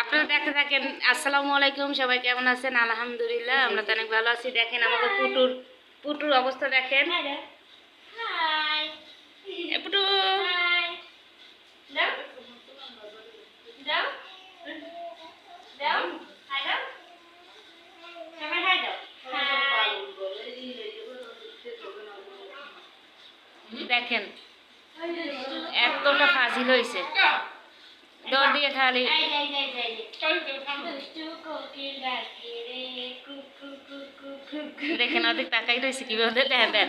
আপনারা দেখতে থাকেন। আসসালামু আলাইকুম, সবাই কেমন আছেন? আলহামদুলিল্লাহ আমরা তো অনেক ভালো আছি। দেখেন আমাকে পুটুর অবস্থা দেখেন। হাই এ পুটু, হাই দাও দাও দাও হাই দাও সবাই হাই দাও হাই দেখেন এতটা ফাজিল হয়েছে, দৌড় দিয়ে খালি এই যাই যাই যাই দুষ্টু কোকিল ডাকে রে কুকু কুকু কুকু দেখেন অর্ধেক তাকাই রয়েছে কিভাবে। দেন দেন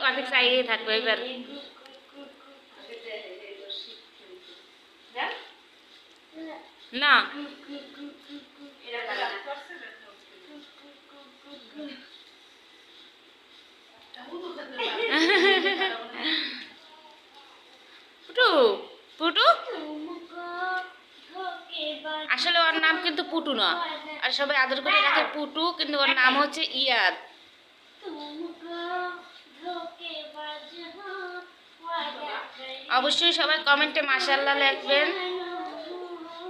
অর্ধেক চাইয়েই থাকবে এবার। দাও না এরা বলা পুটু পুটু তুমকো ধোকেবাজ আসলে ওর নাম কিন্তু পুটু না, আর সবাই আদর করে রাখে পুটু, কিন্তু ওর নাম হচ্ছে ইয়াদ। तुमको धोखेबाज हो वादा कर অবশ্যই সবাই কমেন্টে মাশাআল্লাহ লিখবেন। तुमको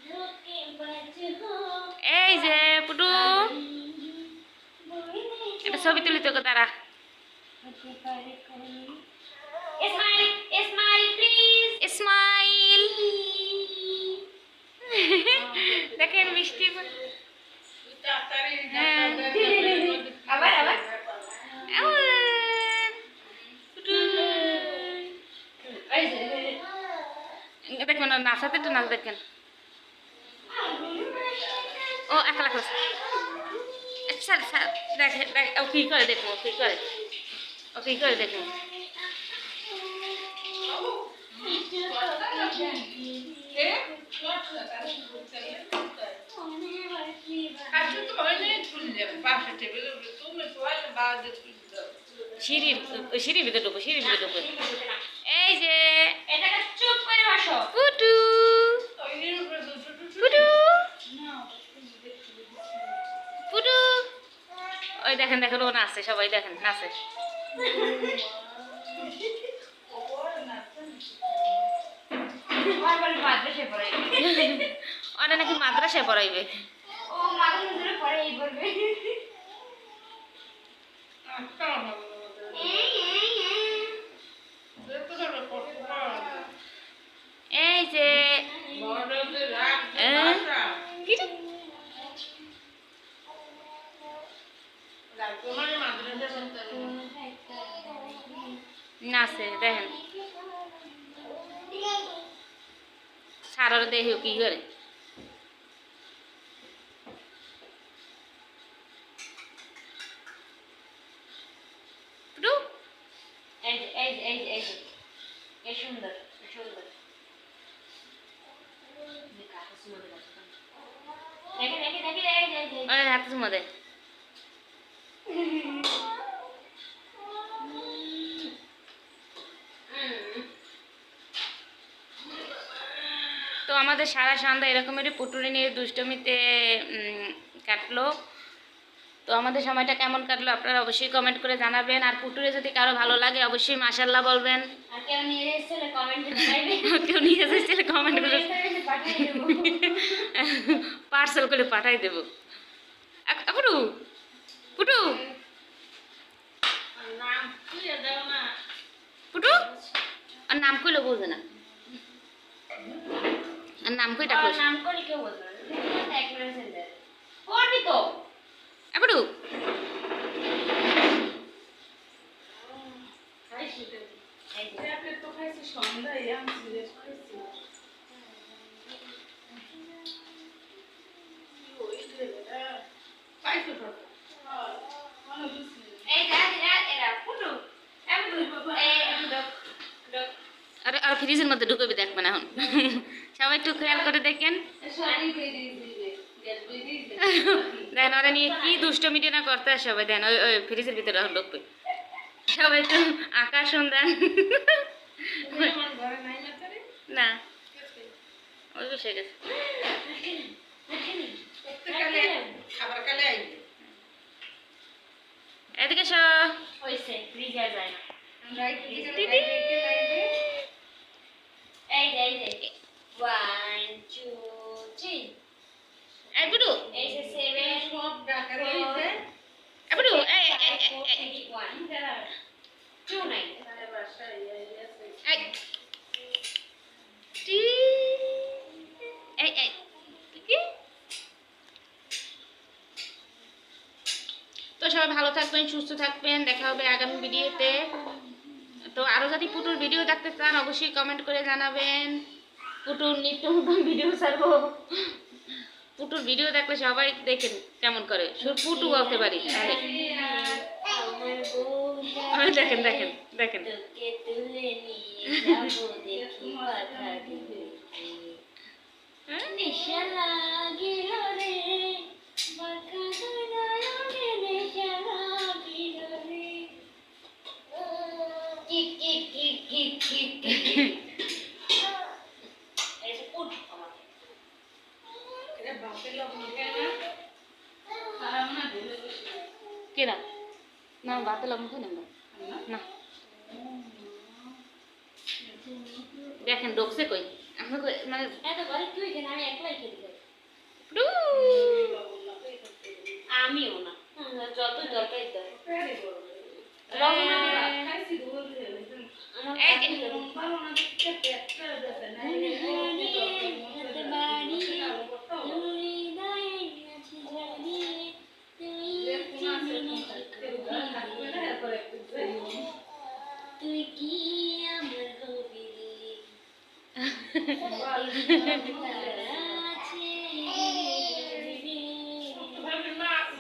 धोखेबाज हो এই যে পুটু, এটা ছবি তুলি তোকে তারা। Smile smile please smile. দেখেন মিষ্টি হ্যাঁ। আবার আবার পুটু। দেখবেন ওর নাচাতে একটু নাচ দেখেন। ও একলা করছে। স্যার স্যার দেখে ও কি করে দেখবো, কি করে ও কি করে দেখবো। সিঁড়ির ভিতরে ঢুকো, সিঁড়ির ভিতরে ঢুকো। এই যে এটাকে চুপ করে বসো পুটু পুটু পুটু। ওই দেখেন দেখেন ও নাচে, সবাই দেখেন নাচে। বারবার মাদ্রাসায় পড়ে ওরা নাকি মাদ্রাসায় পড়াইবে। ও মাদ্রাসায় পড়ে এই বলবে এই যে কি রে? নাচে দেখেন, সারার দেহ কি করে। পুটু এই যে এই যে এই যে এই যে এই সুন্দর সুন্দর দেখে দেখে দেখে এই যে এই যে ওই হাতে চুমা দে। তো আমাদের সারা সন্ধ্যা এরকমেরই পুটুরি নিয়ে দুষ্টমিতে কাটলো। তো আমাদের সময়টা কেমন কাটলো আপনারা অবশ্যই কমেন্ট করে জানাবেন। আর পুটুরে যদি কারো ভালো লাগে অবশ্যই মাশাআল্লাহ বলবেন। আর কেউ নিয়ে এসেছিল কমেন্টে জানাইবে কেউ নিয়ে এসেছিলে কমেন্ট করে পাঠিয়ে দেবো পার্সেল করে পাঠাই দেবো। পুটু পুটু নাম খুলে দাও না পুটু আর নাম কইলে বুঝে না, আর নাম কই ডাকলো। নাম করে কেউ বলবে না একবারে সেন্টার পড়বি তো পুটু এই যা যা এরা ফুটু এই ডক ডক আর আর ফ্রিজের মধ্যে ঢুকবি দেখবেন এখন। সবাই একটু খেয়াল করে দেখেন। দেন ওরা নিয়ে কি দুষ্টমিটি না করতে আসে সবাই। দেন ওই ওই ফ্রিজের ভিতরে এখন ঢুকবে। সবাই একটু আকাশ সুন্দর না ওই বসে গেছে। এদিকে এসো। হইছে ফ্রিজে যায় না দিদি। এই যে 1 2 3 এই পুটু এই যে 7 সব ডাকা রয়েছে এই পুটু এই 1 2 9 এখানে বাসায় আছে এই টি এই এই কি তো সবাই ভালো থাকবেন সুস্থ থাকবেন দেখা হবে আগামী ভিডিওতে তো আরো যদি পুটুর ভিডিও দেখতে চান অবশ্যই কমেন্ট করে জানাবেন পুটুর নিত্য নতুন ভিডিও ছাড়বো পুটুর ভিডিও দেখলে সবাই দেখেন কেমন করে শুধু পুটু বলতে পারি তাহলে আমার বউ আমি দেখেন দেখেন দেখেন তোকে তুলে নিয়ে যাবো দেখি কথা দিবে হ্যাঁ? নেশা লাগিল রে বাঁকা নয়নে নেশা লাগিল রে kick kick kick kick kick kick এই যে পুট আমার এটা বাপের লগ্ন কেন খারাপ না ধুলে বসে কেনা না ভাতে লবণ খাই না না দেখেন ডোকসে কই আমি মানে এত বড় তুই কেন আমি একলাই খেতে পারি পুটু আমিও না যত দরকার দাও লগ্ন খাইছি বলতে আমার এই কাছে যে- দাও। ভালো না দেখতে পেটটা দেবে না হাতে বাড়ি তুই দায়ে আছে ঝাড়িয়ে তুই তুই কি আমার হবি রে